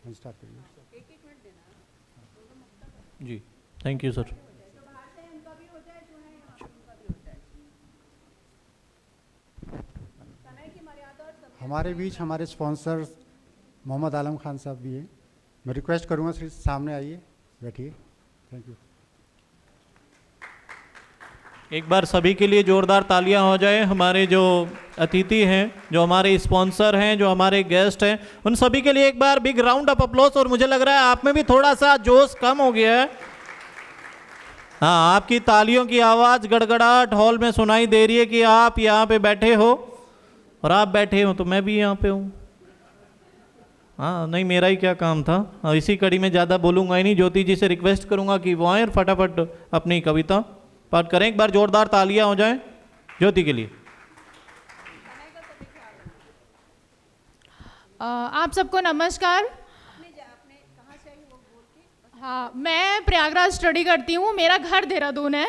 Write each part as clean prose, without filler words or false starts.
Start करिए। जी, thank you sir. हमारे बीच हमारे स्पॉन्सर मोहम्मद आलम खान साहब भी हैं। मैं रिक्वेस्ट करूंगा श्री सामने आइए, बैठिए। Thank you. एक बार सभी के लिए जोरदार तालियां हो जाए। हमारे जो अतिथि हैं, जो हमारे स्पॉन्सर हैं, जो हमारे गेस्ट हैं, उन सभी के लिए एक बार बिग राउंड ऑफ अप्लॉज। और मुझे लग रहा है आप में भी थोड़ा सा जोश कम हो गया है। हाँ, आपकी तालियों की आवाज़ गड़गड़ाहट हॉल में सुनाई दे रही है कि आप यहाँ पे बैठे हो, और आप बैठे हो तो मैं भी यहाँ पे हूँ। हाँ, नहीं मेरा ही क्या काम था। इसी कड़ी में ज़्यादा बोलूँगा ही नहीं। ज्योति जी से रिक्वेस्ट करूँगा कि वो आए और फटाफट अपनी कविता पाठ करें। एक बार जोरदार तालियां हो जाएं ज्योति के लिए। आप सबको नमस्कार। हाँ, मैं प्रयागराज स्टडी करती हूँ। मेरा घर देहरादून है।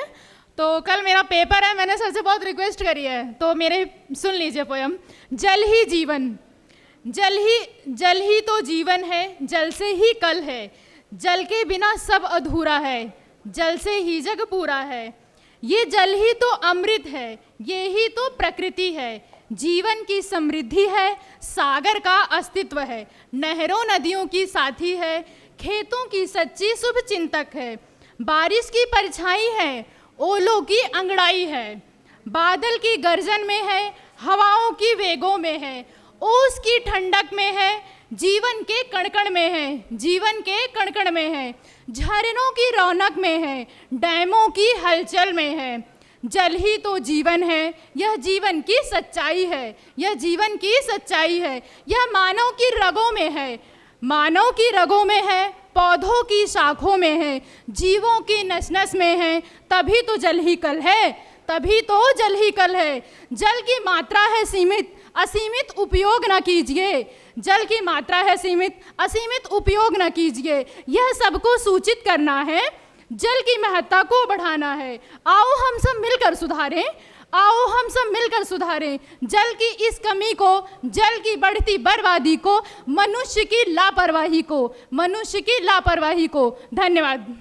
तो कल मेरा पेपर है, मैंने सर से बहुत रिक्वेस्ट करी है, तो मेरे सुन लीजिए पोयम। जल ही जीवन, जल ही तो जीवन है, जल से ही कल है, जल के बिना सब अधूरा है, जल से ही जग पूरा है। ये जल ही तो अमृत है, ये ही तो प्रकृति है, जीवन की समृद्धि है, सागर का अस्तित्व है, नहरों नदियों की साथी है, खेतों की सच्ची शुभ चिंतक है, बारिश की परछाई है, ओलों की अंगड़ाई है, बादल की गर्जन में है, हवाओं की वेगों में है, ओस की ठंडक में है, जीवन के कणकण में है, जीवन के कणकण में है, झरनों की रौनक में है, डैमों की हलचल में है। जल ही तो जीवन है, यह जीवन की सच्चाई है, यह जीवन की सच्चाई है। यह मानव की रगों में है, मानव की रगों में है, पौधों की शाखों में है, जीवों की नस नस में है। तभी तो जल ही कल है, तभी तो जल ही कल है। जल की मात्रा है सीमित, असीमित उपयोग न कीजिए। जल की मात्रा है सीमित, असीमित उपयोग न कीजिए। यह सबको सूचित करना है, जल की महत्ता को बढ़ाना है। आओ हम सब मिलकर सुधारें, आओ हम सब मिलकर सुधारें जल की इस कमी को, जल की बढ़ती बर्बादी को, मनुष्य की लापरवाही को, मनुष्य की लापरवाही को। धन्यवाद।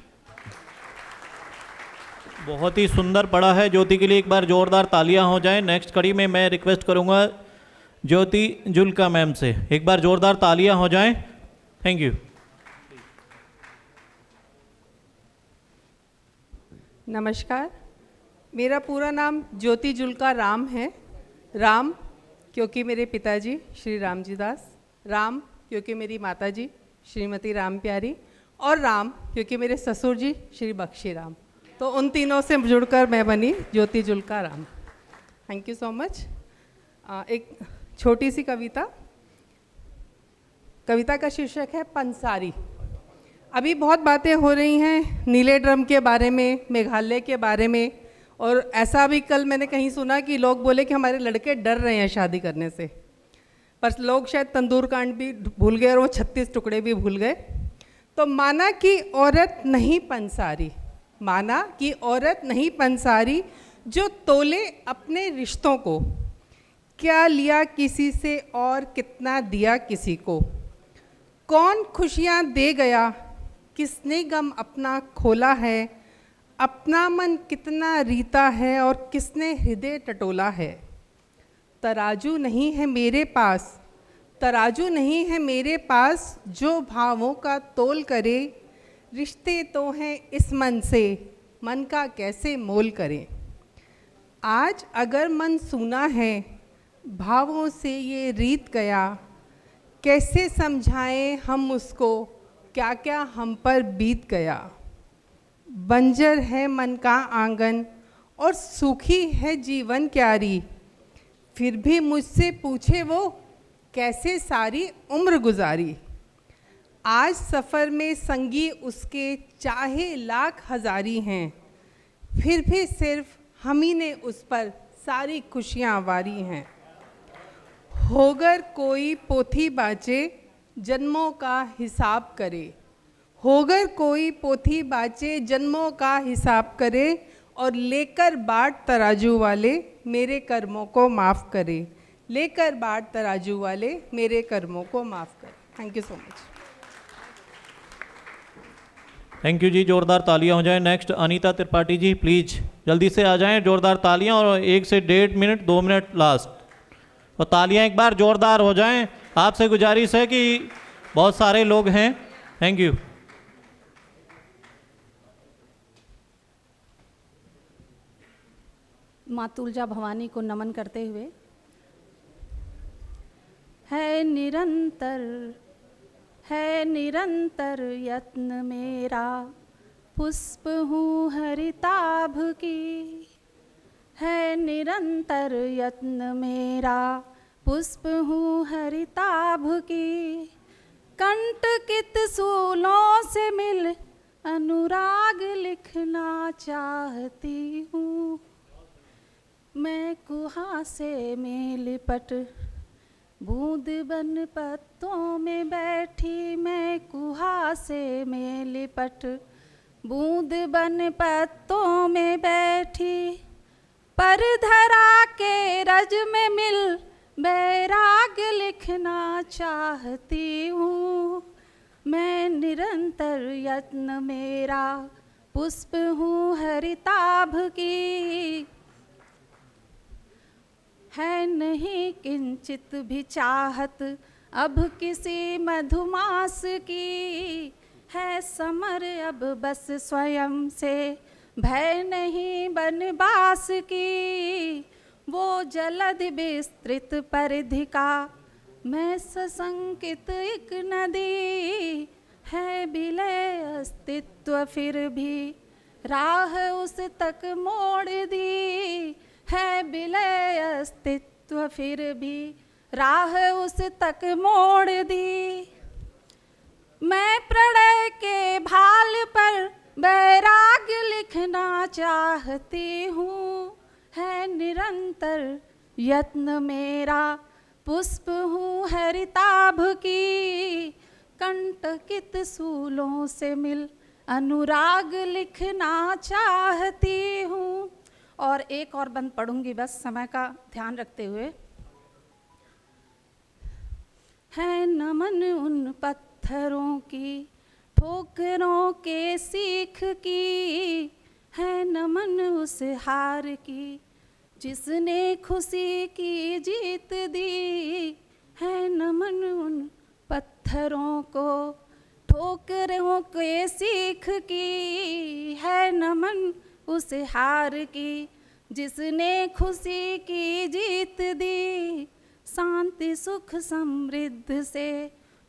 बहुत ही सुंदर पढ़ा है ज्योति के लिए। एक बार जोरदार तालियां हो जाएं। नेक्स्ट कड़ी में मैं रिक्वेस्ट करूंगा ज्योति जुल्का मैम से, एक बार जोरदार तालियां हो जाएं। Thank you. नमस्कार, मेरा पूरा नाम ज्योति जुल्का राम है। राम क्योंकि मेरे पिताजी श्री रामजी दास, राम क्योंकि मेरी माताजी श्रीमती राम प्यारी, और राम क्योंकि मेरे ससुर जी श्री बख्शी राम। तो उन तीनों से जुड़कर मैं बनी Jyoti Julka Ram. Thank you so much. एक छोटी सी कविता। कविता का शीर्षक है पंसारी। अभी बहुत बातें हो रही हैं नीले ड्रम के बारे में, मेघालय के बारे में, और ऐसा भी कल मैंने कहीं सुना कि लोग बोले कि हमारे लड़के डर रहे हैं शादी करने से, पर लोग शायद तंदूर कांड भी भूल गए और वो 36 टुकड़े भी भूल गए। तो माना कि औरत नहीं पंसारी, माना कि औरत नहीं पंसारी, जो तोले अपने रिश्तों को, क्या लिया किसी से और कितना दिया किसी को, कौन खुशियाँ दे गया, किसने गम अपना खोला है, अपना मन कितना रीता है और किसने हृदय टटोला है। तराजू नहीं है मेरे पास, तराजू नहीं है मेरे पास, जो भावों का तोल करे, रिश्ते तो हैं इस मन से, मन का कैसे मोल करें। आज अगर मन सूना है, भावों से ये रीत गया, कैसे समझाएं हम उसको, क्या क्या हम पर बीत गया। बंजर है मन का आंगन और सूखी है जीवन क्यारी, फिर भी मुझसे पूछे वो, कैसे सारी उम्र गुजारी। आज सफ़र में संगी उसके चाहे लाख हज़ारी हैं, फिर भी सिर्फ हम ही ने उस पर सारी खुशियाँ वारी हैं। होगर कोई पोथी बाचे, जन्मों का हिसाब करे, होगर कोई पोथी बाचे, जन्मों का हिसाब करे, और लेकर बाट तराजू वाले मेरे कर्मों को माफ़ करे, लेकर बाट तराजू वाले मेरे कर्मों को माफ़ करे। Thank you so much. Thank you ji, जोरदार तालियां हो जाएं। नेक्स्ट अनीता त्रिपाठी जी, प्लीज जल्दी से आ जाएं, जोरदार तालियां, और 1 से 1.5 मिनट, 2 मिनट लास्ट, और तालियां एक बार जोरदार हो जाएं। आपसे गुजारिश है कि बहुत सारे लोग हैं। Thank you. माँ तुलजा भवानी को नमन करते हुए, है निरंतर यत्न मेरा, पुष्प हूँ हरिताभ की, है निरंतर यत्न मेरा, पुष्प हूँ हरिताभ की, कंटकित सूलों से मिल अनुराग लिखना चाहती हूँ। मैं कुहासे में लिपट बूंद बन पत्तों में बैठी, मैं कुहासे में लिपट बूंद बन पत्तों में बैठी, पर धरा के रज में मिल बैराग लिखना चाहती हूँ। मैं निरंतर यत्न मेरा, पुष्प हूँ हरिताभ की, है नहीं किंचित भी चाहत अब किसी मधुमास की, है समर अब बस स्वयं से, भय नहीं बनवास की, वो जलद विस्तृत परिधि का, मैं सशंकित एक नदी, है विलय अस्तित्व फिर भी राह उस तक मोड़ दी, है विलय अस्तित्व फिर भी राह उस तक मोड़ दी। मैं प्रणय के भाल पर बैराग लिखना चाहती हूँ, है निरंतर यत्न मेरा, पुष्प हूँ हरिताभ की, कंटकित सूलों से मिल अनुराग लिखना चाहती हूँ। और एक और बंद पढ़ूंगी बस समय का ध्यान रखते हुए। है नमन उन पत्थरों की ठोकरों के सीख की, है नमन उस हार की जिसने खुशी की जीत दी, है नमन उन पत्थरों को ठोकरों के सीख की, है नमन उस हार की जिसने खुशी की जीत दी। शांति सुख समृद्ध से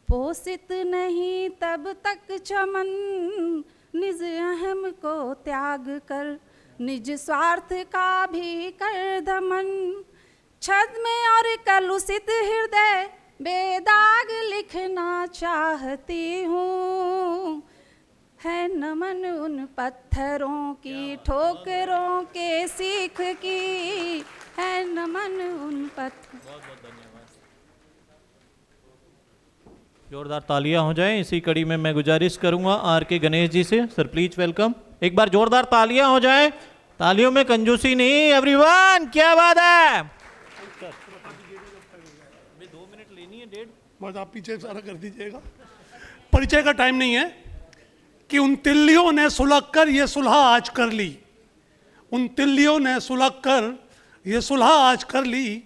पोषित नहीं तब तक चमन, निज अहम को त्याग कर निज स्वार्थ का भी कर दमन। छद्म और कलुषित हृदय बेदाग लिखना चाहती हूँ, है नमन उन पत्थरों की ठोकरों के सीख की, है नमन उन पत्थर। बहुत बहुत धन्यवाद। जोरदार तालियां हो जाएं। इसी कड़ी में मैं गुजारिश करूंगा आर के गणेश जी से, सर प्लीज वेलकम। एक बार जोरदार तालियां हो जाएं, तालियों में कंजूसी नहीं एवरीवन, क्या बात है। 2 मिनट लेनी है, 1.5 बस आप पीछे सारा कर दीजिएगा। परिचय का टाइम नहीं है कि उन तिल्लियों ने सुलग कर ये सुलह आज कर ली, उन तिल्लियों ने सुलग कर ये सुलह आज कर ली,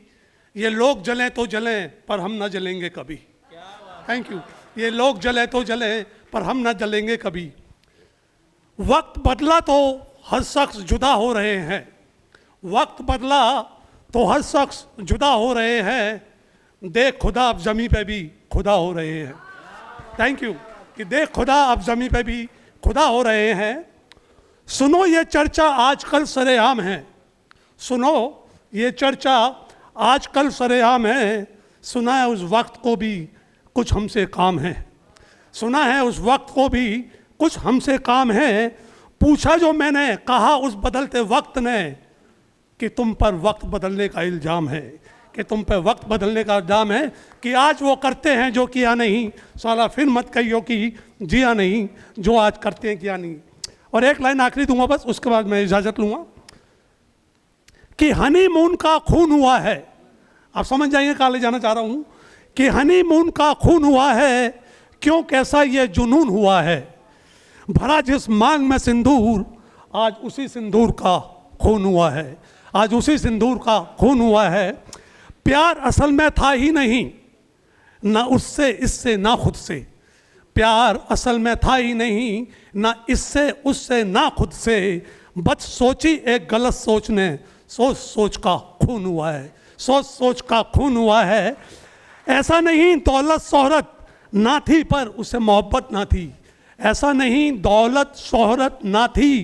ये लोग जलें तो जलें पर हम न जलेंगे कभी। Thank you. ये लोग जले तो जले पर हम न जलेंगे कभी। वक्त बदला तो हर शख्स जुदा हो रहे हैं, वक्त बदला तो हर शख्स जुदा हो रहे हैं, देख खुदा अब ज़मीं पे भी खुदा हो रहे हैं। Thank you. कि देख खुदा अब ज़मीं पे भी खुदा हो रहे हैं। सुनो ये चर्चा आजकल सरेआम है, सुनो ये चर्चा आजकल सरेआम है, सुना है उस वक्त को भी कुछ हमसे काम है, सुना है उस वक्त को भी कुछ हमसे काम है। पूछा जो मैंने कहा उस बदलते वक्त ने कि तुम पर वक्त बदलने का इल्ज़ाम है, कि तुम पर वक्त बदलने का इल्ज़ाम है, कि आज वो करते हैं जो किया नहीं, साला फिर मत कहियो कि जिया नहीं, जो आज करते हैं किया नहीं। और एक लाइन आखिरी दूंगा बस, उसके बाद मैं इजाज़त लूँगा कि हनीमून का खून हुआ है। आप समझ जाएंगे कहाँ ले जाना चाह रहा हूँ, कि हनीमून का खून हुआ है, क्यों कैसा ये जुनून हुआ है। भरा जिस मांग में सिंदूर, आज उसी सिंदूर का खून हुआ है, आज उसी सिंदूर का खून हुआ है। प्यार असल में था ही नहीं, ना उससे इससे ना खुद से। प्यार असल में था ही नहीं, ना इससे उससे ना खुद से। बस सोची एक गलत सोच ने, सोच सोच का खून हुआ है, सोच सोच का खून हुआ है। ऐसा नहीं दौलत शोहरत ना थी पर उसे मोहब्बत ना थी, ऐसा नहीं दौलत शोहरत ना थी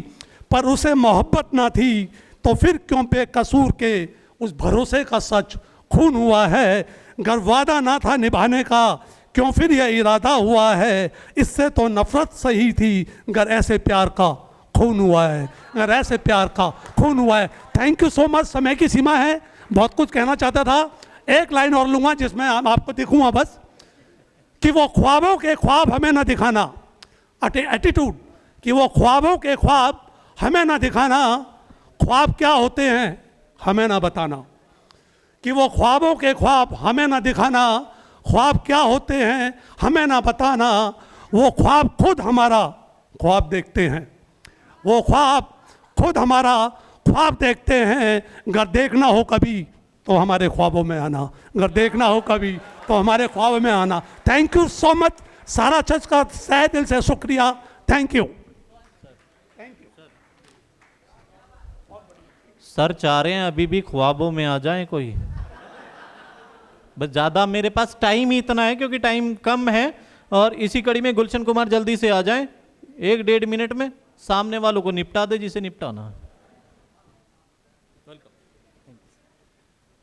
पर उसे मोहब्बत ना थी। तो फिर क्यों बेकसूर के उस भरोसे का सच खून हुआ है। अगर वादा ना था निभाने का, क्यों फिर यह इरादा हुआ है। इससे तो नफरत सही थी, अगर ऐसे प्यार का खून हुआ है, अगर ऐसे प्यार का खून हुआ है। Thank you so much. समय की सीमा है, बहुत कुछ कहना चाहता था। एक लाइन और लूँगा जिसमें आपको दिखूँगा बस, कि वो ख्वाबों के ख्वाब हमें ना दिखाना, एटीट्यूड, कि वो ख्वाबों के ख्वाब हमें ना दिखाना, ख्वाब क्या होते हैं हमें ना बताना। कि वो ख्वाबों के ख्वाब हमें ना दिखाना, ख्वाब क्या होते हैं हमें ना बताना। वो ख्वाब खुद हमारा ख्वाब देखते हैं, वो ख्वाब खुद हमारा ख्वाब देखते हैं। अगर देखना हो कभी तो हमारे ख्वाबों में आना, अगर देखना हो कभी तो हमारे ख्वाबों में आना। Thank you so much. सारा चर्च का तहे दिल से शुक्रिया। Thank you. सर चाह रहे हैं अभी भी ख्वाबों में आ जाए कोई, बस ज़्यादा मेरे पास टाइम ही इतना है क्योंकि टाइम कम है। और इसी कड़ी में गुलशन कुमार जल्दी से आ जाएं, 1-1.5 मिनट में सामने वालों को निपटा दे जिसे निपटाना।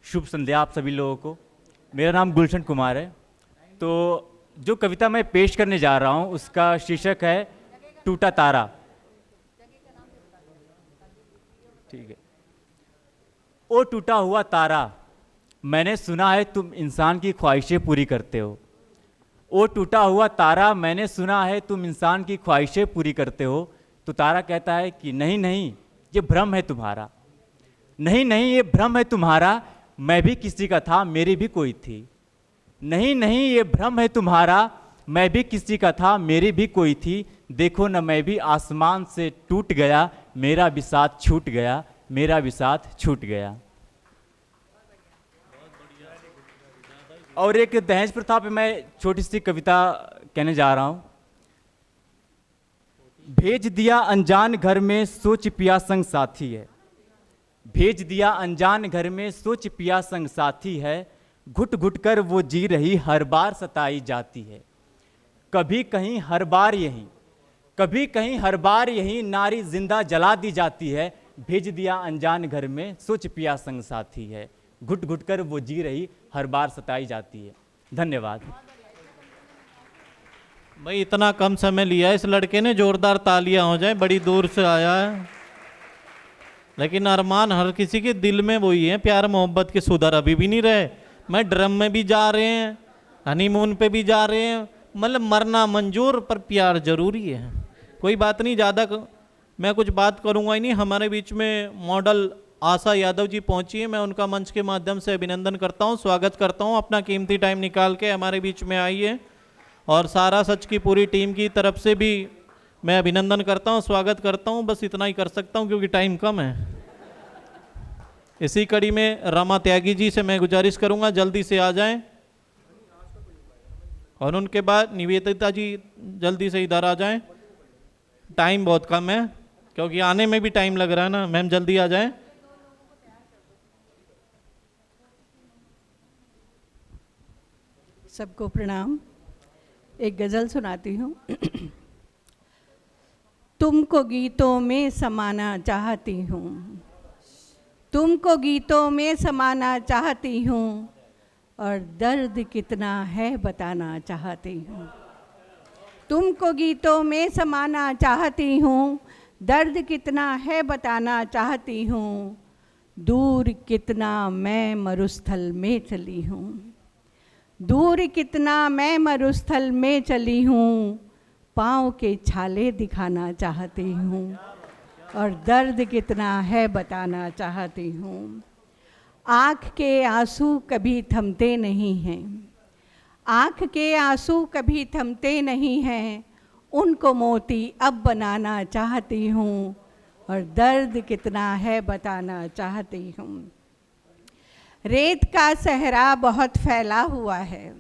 शुभ संध्या आप सभी लोगों को। मेरा नाम गुलशन कुमार है। तो जो कविता मैं पेश करने जा रहा हूँ उसका शीर्षक है टूटा तारा। ठीक है। ओ टूटा हुआ तारा, मैंने सुना है तुम इंसान की ख्वाहिशें पूरी करते हो। ओ टूटा हुआ तारा, मैंने सुना है तुम इंसान की ख्वाहिशें पूरी करते हो। तो तारा कहता है कि नहीं नहीं, ये भ्रम है तुम्हारा, नहीं नहीं ये भ्रम है तुम्हारा, मैं भी किसी का था, मेरी भी कोई थी। नहीं नहीं ये भ्रम है तुम्हारा, मैं भी किसी का था, मेरी भी कोई थी। देखो न मैं भी आसमान से टूट गया, मेरा भी साथ छूट गया, मेरा भी साथ छूट गया। और एक दहेज प्रथा पे मैं छोटी सी कविता कहने जा रहा हूँ। भेज दिया अनजान घर में, सोच पिया संग साथी है। भेज दिया अनजान घर में, सोच पिया संग साथी है। घुट घुट कर वो जी रही, हर बार सताई जाती है। कभी कहीं हर बार यही, कभी कहीं हर बार यही, नारी जिंदा जला दी जाती है। भेज दिया अनजान घर में, सोच पिया संग साथी है। घुट घुट कर वो जी रही, हर बार सताई जाती है। धन्यवाद। भाई इतना कम समय लिया है इस लड़के ने, जोरदार तालियां हो जाए, बड़ी दूर से आया है। लेकिन अरमान हर किसी के दिल में वही है, प्यार मोहब्बत के सुधार अभी भी नहीं रहे। मैं ड्रम में भी जा रहे हैं, हनीमून पे भी जा रहे हैं, मतलब मरना मंजूर पर प्यार जरूरी है। कोई बात नहीं, ज़्यादा मैं कुछ बात करूँगा ही नहीं। हमारे बीच में मॉडल आशा यादव जी पहुंची है, मैं उनका मंच के माध्यम से अभिनंदन करता हूं, स्वागत करता हूं। अपना कीमती टाइम निकाल के हमारे बीच में आई है और सारा सच की पूरी टीम की तरफ से भी मैं अभिनंदन करता हूं, स्वागत करता हूं। बस इतना ही कर सकता हूं क्योंकि टाइम कम है। इसी कड़ी में रमा त्यागी जी से मैं गुजारिश करूंगा जल्दी से आ जाएं, और उनके बाद निवेदिता जी जल्दी से इधर आ जाएं। टाइम बहुत कम है क्योंकि आने में भी टाइम लग रहा है ना। मैम जल्दी आ जाएं। सबको प्रणाम। एक गज़ल सुनाती हूँ। तुमको गीतों में समाना चाहती हूँ, तुमको गीतों में समाना चाहती हूँ, और दर्द कितना है बताना चाहती हूँ। तुमको गीतों में समाना चाहती हूँ, दर्द कितना है बताना चाहती हूँ। दूर कितना मैं मरुस्थल में चली हूँ, दूर कितना मैं मरुस्थल में चली हूँ। पाँव के छाले दिखाना चाहती हूँ, और दर्द कितना है बताना चाहती हूँ। आँख के आंसू कभी थमते नहीं हैं, आँख के आंसू कभी थमते नहीं हैं। उनको मोती अब बनाना चाहती हूँ और दर्द कितना है बताना चाहती हूँ। रेत का सहरा बहुत फैला हुआ है,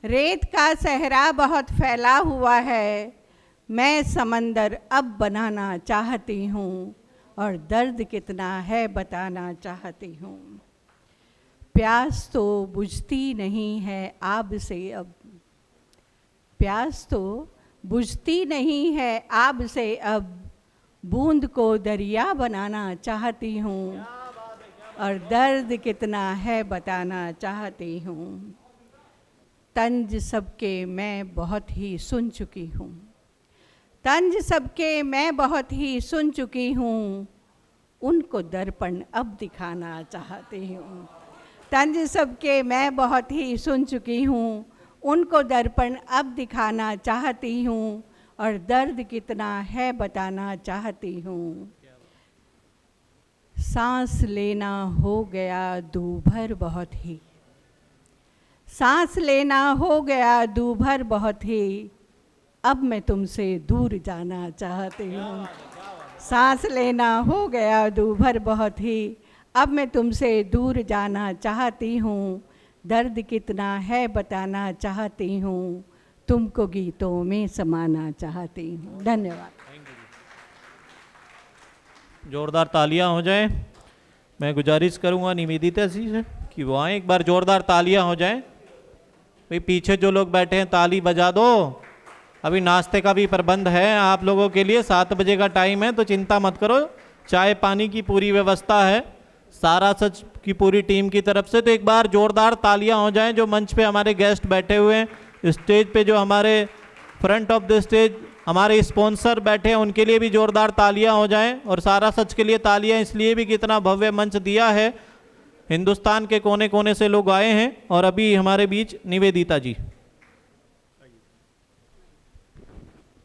रेत का सहरा बहुत फैला हुआ है, मैं समंदर अब बनाना चाहती हूँ और दर्द कितना है बताना चाहती हूँ। प्यास तो बुझती नहीं है आब से अब, प्यास तो बुझती नहीं है आब से अब, बूंद को दरिया बनाना चाहती हूँ और दर्द कितना है बताना चाहती हूँ। तंज सबके मैं बहुत ही सुन चुकी हूँ, तंज सबके मैं बहुत ही सुन चुकी हूँ, उनको दर्पण अब दिखाना चाहती हूँ। तंज सबके मैं बहुत ही सुन चुकी हूँ, उनको दर्पण अब दिखाना चाहती हूँ और दर्द कितना है बताना चाहती हूँ। सांस लेना हो गया दूभर बहुत ही, सांस लेना हो गया दूभर बहुत ही, अब मैं तुमसे दूर जाना चाहती हूँ। सांस लेना हो गया दूभर बहुत ही, अब मैं तुमसे दूर जाना चाहती हूँ, दर्द कितना है बताना चाहती हूँ, तुमको गीतों में समाना चाहती हूँ। धन्यवाद। जोरदार तालियां हो जाए। मैं गुजारिश करूंगा निवेदिता जी से कि वो आए, एक बार जोरदार तालियां हो जाए। भाई पीछे जो लोग बैठे हैं ताली बजा दो, अभी नाश्ते का भी प्रबंध है आप लोगों के लिए, 7 बजे का टाइम है, तो चिंता मत करो, चाय पानी की पूरी व्यवस्था है सारा सच की पूरी टीम की तरफ से। तो एक बार जोरदार तालियां हो जाएं। जो मंच पे हमारे गेस्ट बैठे हुए हैं, स्टेज पे जो हमारे फ्रंट ऑफ द स्टेज हमारे स्पॉन्सर बैठे हैं, उनके लिए भी जोरदार तालियां हो जाएं। और सारा सच के लिए तालियां इसलिए भी कि इतना भव्य मंच दिया है, हिंदुस्तान के कोने कोने से लोग आए हैं। और अभी हमारे बीच निवेदिता जी।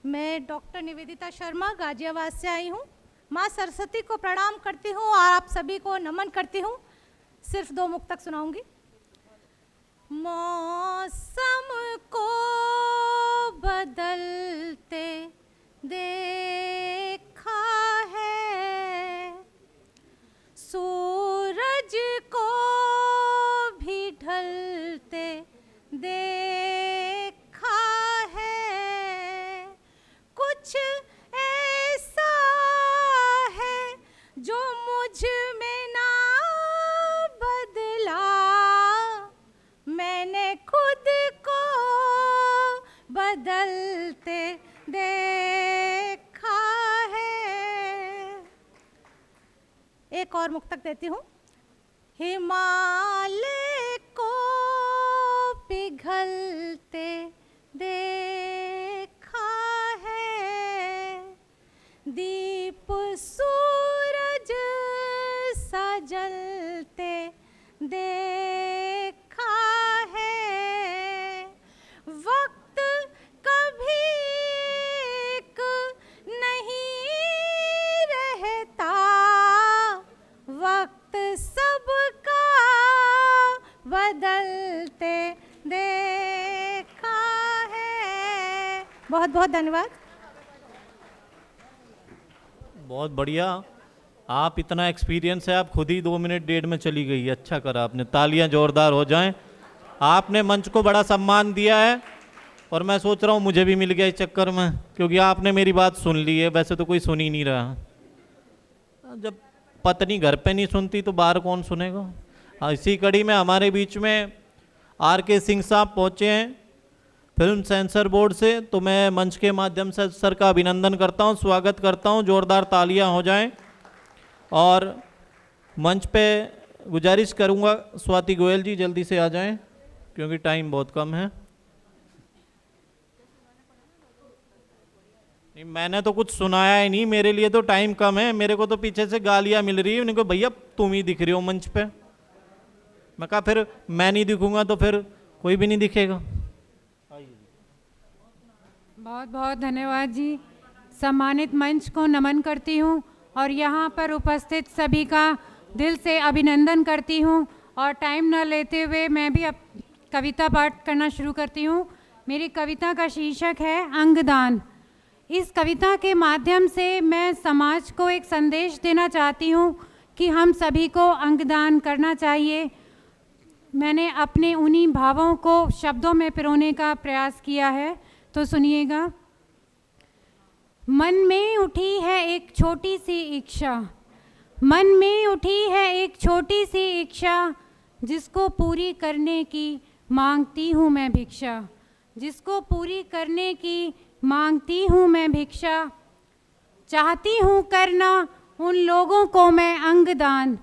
मैं डॉक्टर निवेदिता शर्मा गाजियाबाद से आई हूँ। माँ सरस्वती को प्रणाम करती हूँ और आप सभी को नमन करती हूँ। सिर्फ 2 मुक्तक सुनाऊंगी। मौसम को बदलते देखा है, सूरज को भी ढलते देखा है, कुछ ऐसा है जो मुझ में ना बदला, मैंने खुद को बदलते देखा है। एक और मुक्तक देती हूँ। हिमालय को पिघलते देखा है, दीप सूरज सा जलते देखा है, वक्त कभी एक नहीं रहता, वक्त सबका बदलते देखा है। बहुत बहुत धन्यवाद। बहुत बढ़िया, आप इतना एक्सपीरियंस है, आप खुद ही 2 मिनट 1.5 में चली गई। अच्छा करा आपने, तालियां जोरदार हो जाएं। आपने मंच को बड़ा सम्मान दिया है और मैं सोच रहा हूँ मुझे भी मिल गया इस चक्कर में, क्योंकि आपने मेरी बात सुन ली है। वैसे तो कोई सुन ही नहीं रहा, जब पत्नी घर पे नहीं सुनती तो बाहर कौन सुनेगा। इसी कड़ी में हमारे बीच में RK सिंह साहब पहुँचे हैं फिल्म सेंसर बोर्ड से, तो मैं मंच के माध्यम से सर का अभिनंदन करता हूं, स्वागत करता हूं। जोरदार तालियां हो जाएं। और मंच पे गुजारिश करूंगा स्वाति गोयल जी जल्दी से आ जाएं, क्योंकि टाइम बहुत कम है। नहीं, मैंने तो कुछ सुनाया ही नहीं, मेरे लिए तो टाइम कम है। मेरे को तो पीछे से गालियां मिल रही है, उनको भैया तुम ही दिख रहे हो मंच पे। मैं कहा फिर मैं नहीं दिखूंगा तो फिर कोई भी नहीं दिखेगा। बहुत बहुत धन्यवाद जी। सम्मानित मंच को नमन करती हूँ और यहाँ पर उपस्थित सभी का दिल से अभिनंदन करती हूँ। और टाइम न लेते हुए मैं भी अब कविता पाठ करना शुरू करती हूँ। मेरी कविता का शीर्षक है अंगदान। इस कविता के माध्यम से मैं समाज को एक संदेश देना चाहती हूँ कि हम सभी को अंगदान करना चाहिए। मैंने अपने उन्हीं भावों को शब्दों में पिरोने का प्रयास किया है, तो सुनिएगा। मन में उठी है एक छोटी सी इच्छा, मन में उठी है एक छोटी सी इच्छा, जिसको पूरी करने की मांगती हूँ मैं भिक्षा, जिसको पूरी करने की मांगती हूँ मैं भिक्षा। चाहती हूँ करना उन लोगों को मैं अंगदान,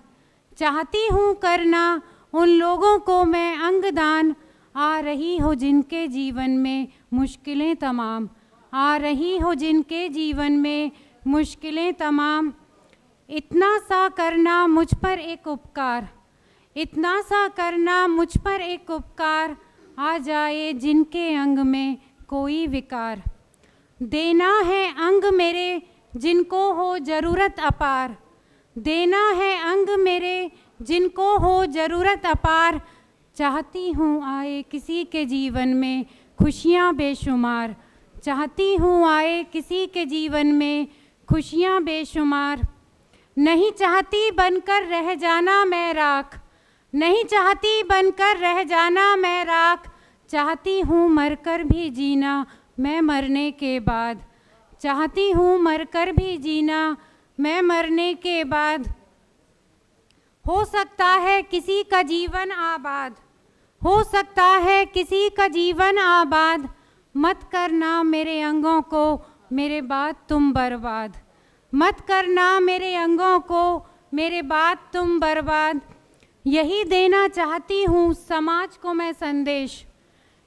चाहती हूँ करना उन लोगों को मैं अंगदान। आ रही हो जिनके जीवन में मुश्किलें तमाम, आ रही हो जिनके जीवन में मुश्किलें तमाम। इतना सा करना मुझ पर एक उपकार, इतना सा करना मुझ पर एक उपकार, आ जाए जिनके अंग में कोई विकार। देना है अंग मेरे जिनको हो ज़रूरत अपार, देना है अंग मेरे जिनको हो ज़रूरत अपार। चाहती हूँ आए किसी के जीवन में खुशियाँ बेशुमार, चाहती हूँ आए किसी के जीवन में खुशियाँ बेशुमार। नहीं चाहती बनकर रह जाना मैं राख, नहीं चाहती बनकर रह जाना मैं राख। चाहती हूँ मरकर भी जीना मैं मरने के बाद, चाहती हूँ मरकर भी जीना मैं मरने के बाद। हो सकता है किसी का जीवन आबाद, हो सकता है किसी का जीवन आबाद। मत करना मेरे अंगों को मेरे बाद तुम बर्बाद, मत करना मेरे अंगों को मेरे बाद तुम बर्बाद। यही देना चाहती हूँ समाज को मैं संदेश,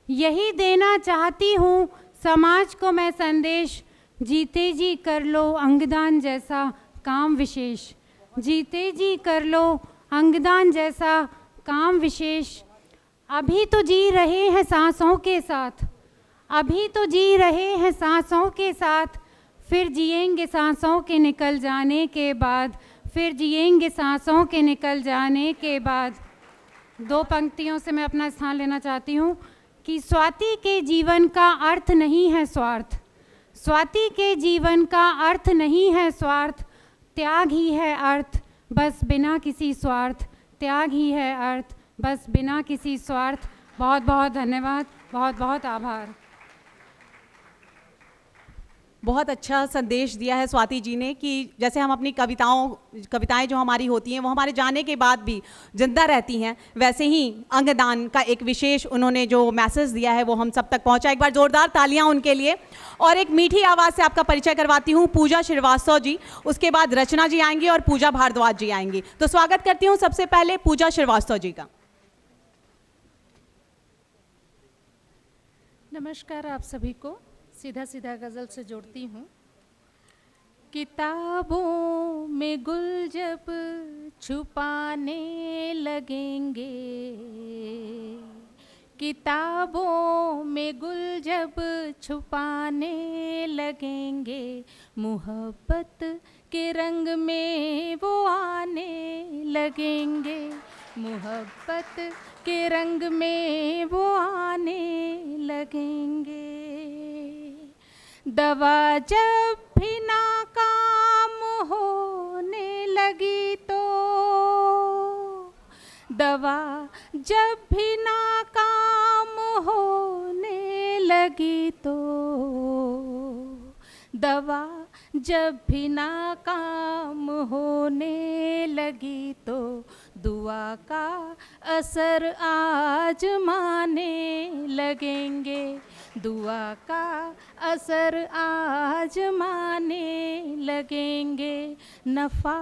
यही देना चाहती हूँ समाज को मैं संदेश। जीते जी कर लो अंगदान जैसा काम विशेष, जीते जी कर लो अंगदान जैसा काम विशेष। अभी तो जी रहे हैं सांसों के साथ, अभी तो जी रहे हैं सांसों के साथ, फिर जिएंगे सांसों के निकल जाने के बाद, फिर जिएंगे सांसों के निकल जाने के बाद। दो पंक्तियों से मैं अपना स्थान लेना चाहती हूँ कि स्वाति के जीवन का अर्थ नहीं है स्वार्थ, स्वाति के जीवन का अर्थ नहीं है स्वार्थ। त्याग ही है अर्थ बस बिना किसी स्वार्थ, त्याग ही है अर्थ बस बिना किसी स्वार्थ। बहुत बहुत धन्यवाद, बहुत बहुत आभार। बहुत अच्छा संदेश दिया है स्वाति जी ने कि जैसे हम अपनी कविताएं जो हमारी होती हैं वो हमारे जाने के बाद भी जिंदा रहती हैं, वैसे ही अंगदान का एक विशेष उन्होंने जो मैसेज दिया है वो हम सब तक पहुंचा। एक बार जोरदार तालियां उनके लिए। और एक मीठी आवाज़ से आपका परिचय करवाती हूँ पूजा श्रीवास्तव जी, उसके बाद रचना जी आएंगी और पूजा भारद्वाज जी आएंगी। तो स्वागत करती हूँ सबसे पहले पूजा श्रीवास्तव जी का। नमस्कार आप सभी को। सीधा सीधा गज़ल से जोड़ती हूँ। किताबों में गुल जब छुपाने लगेंगे, किताबों में गुल जब छुपाने लगेंगे, मोहब्बत के रंग में वो आने लगेंगे, मोहब्बत के रंग में वो आने लगेंगे। दवा जब भी नाकाम होने लगी तो, दवा जब भी नाकाम होने लगी तो, दवा जब भी नाकाम होने लगी तो, दुआ का असर आजमाने लगेंगे, दुआ का असर आजमाने लगेंगे। नफ़ा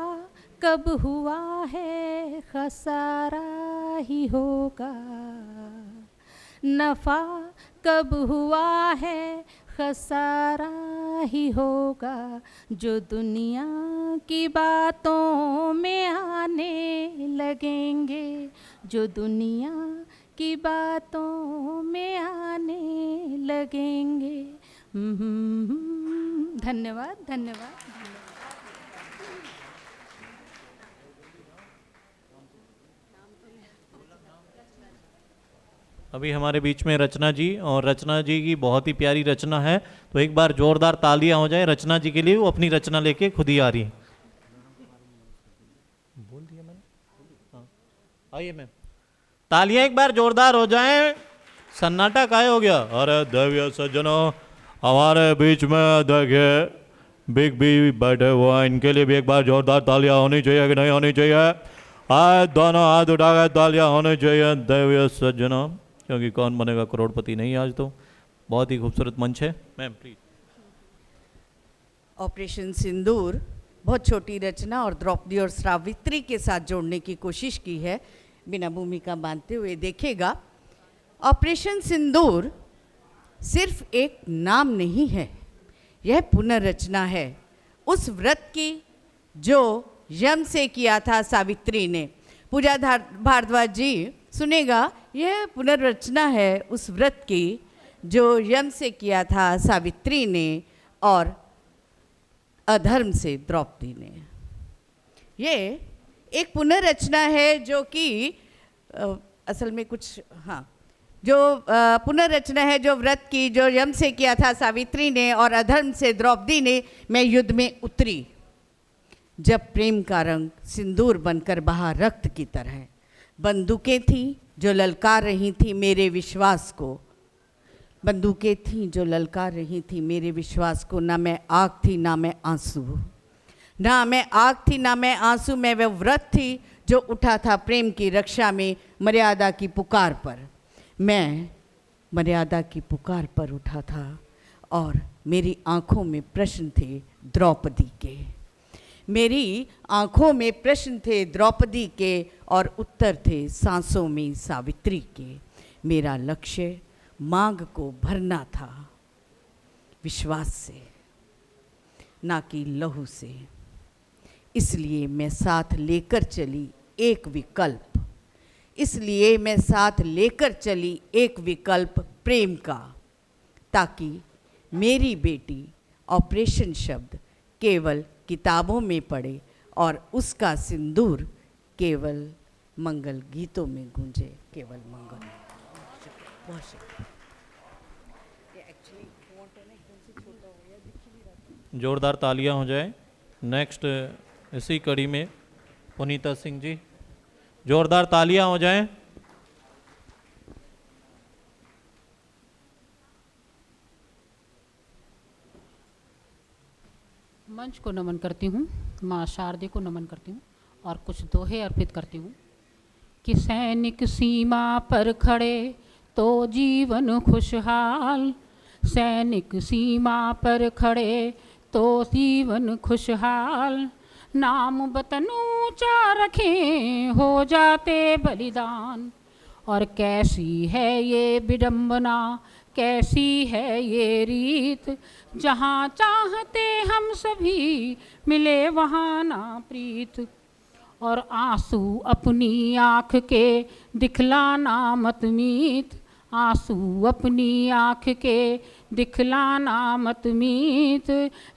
कब हुआ है खसारा ही होगा, नफ़ा कब हुआ है खसारा ही होगा, जो दुनिया की बातों में आने लगेंगे, जो दुनिया की बातों में आने लगेंगे। धन्यवाद धन्यवाद। अभी हमारे बीच में रचना जी, और रचना जी की बहुत ही प्यारी रचना है, तो एक बार जोरदार तालियां हो जाए रचना जी के लिए। वो अपनी रचना लेके खुद ही आ रही है। बोल दिया मैंने, हाँ आइए मैम, तालियां एक बार जोरदार हो जाएं। सन्नाटा काहे हो गया? अरे देविया सज्जनों, हमारे बीच में देखिए बिग बी बैठे हुए हैं, इनके लिए भी एक बार जोरदार तालियां होनी चाहिए कि नहीं होनी चाहिए? दोनों हाथ उठा कर तालियां होनी चाहिए देविया सज्जनों, क्योंकि कौन बनेगा करोड़पति नहीं आज तो। बहुत ही खूबसूरत मंच है मैम, प्लीज। ऑपरेशन सिंदूर बहुत छोटी रचना और द्रौपदी और सावित्री के साथ जोड़ने की कोशिश की है, बिना भूमिका बांधते हुए देखिएगा। ऑपरेशन सिंदूर सिर्फ एक नाम नहीं है, यह पुनर्रचना है उस व्रत की जो यम से किया था सावित्री ने। पूजा भारद्वाज जी सुनेगा, यह पुनर्रचना है उस व्रत की जो यम से किया था सावित्री ने और अधर्म से द्रौपदी ने। ये एक पुनर्रचना है जो कि असल में कुछ जो पुनर्रचना है जो व्रत की जो यम से किया था सावित्री ने और अधर्म से द्रौपदी ने। मैं युद्ध में उतरी जब प्रेम का रंग सिंदूर बनकर बहा रक्त की तरह। बंदूकें थीं जो ललकार रही थी मेरे विश्वास को, बंदूकें थीं जो ललकार रही थी मेरे विश्वास को। ना मैं आग थी ना मैं आंसू, ना मैं आग थी ना मैं आंसू। मैं वह व्रत थी जो उठा था प्रेम की रक्षा में मर्यादा की पुकार पर। मैं मर्यादा की पुकार पर उठा था और मेरी आंखों में प्रश्न थे द्रौपदी के। मेरी आंखों में प्रश्न थे द्रौपदी के और उत्तर थे सांसों में सावित्री के। मेरा लक्ष्य मांग को भरना था विश्वास से, ना कि लहू से। इसलिए मैं साथ लेकर चली एक विकल्प, इसलिए मैं साथ लेकर चली एक विकल्प प्रेम का, ताकि मेरी बेटी ऑपरेशन शब्द केवल किताबों में पढ़े और उसका सिंदूर केवल मंगल गीतों में गूंजे, केवल मंगल। जोरदार तालियां हो जाए। नेक्स्ट इसी कड़ी में पुनीता सिंह जी, जोरदार तालियां हो जाएं। मंच को नमन करती हूँ, माँ शारदे को नमन करती हूँ और कुछ दोहे अर्पित करती हूँ। कि सैनिक सीमा पर खड़े तो जीवन खुशहाल, सैनिक सीमा पर खड़े तो जीवन खुशहाल। नाम वतन ऊंचा रखें हो जाते बलिदान। और कैसी है ये विडंबना, कैसी है ये रीत, जहाँ चाहते हम सभी मिले वहाँ ना प्रीत। और आंसू अपनी आँख के दिखलाना मत मीत, आंसू अपनी आँख के दिखलाना मत मीत।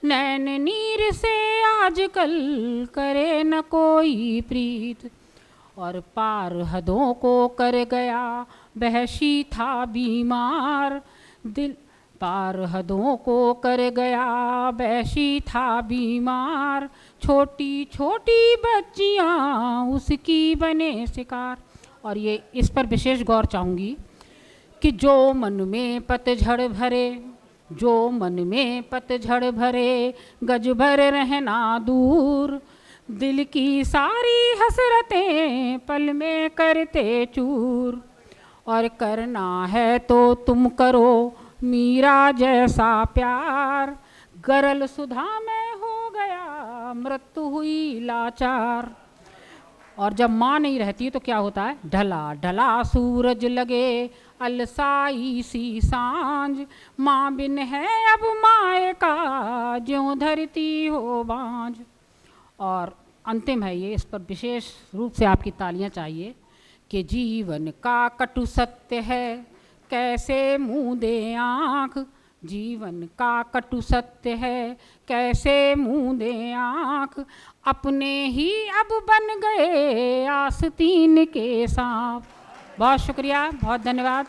नैन नीर से आजकल करे न कोई प्रीत। और पार हदों को कर गया वहशी था बीमार दिल, पार हदों को कर गया वहशी था बीमार। छोटी छोटी बच्चियाँ उसकी बने शिकार। और ये इस पर विशेष गौर चाहूँगी कि जो मन में पतझड़ भरे, जो मन में पतझड़ भरे गज भर रहना दूर। दिल की सारी हसरतें पल में करते चूर। और करना है तो तुम करो मीरा जैसा प्यार, गरल सुधा में हो गया मृत्यु हुई लाचार। और जब माँ नहीं रहती तो क्या होता है, ढला ढला सूरज लगे अलसाई सी सांझ। माँ बिन है अब माए का ज्यों धरती हो बांझ। और अंतिम है ये, इस पर विशेष रूप से आपकी तालियां चाहिए। कि जीवन का कटु सत्य है कैसे मुँह दे आँख, जीवन का कटु सत्य है कैसे मुँह दे आँख। अपने ही अब बन गए आस्तीन के सांप। बहुत शुक्रिया, बहुत धन्यवाद।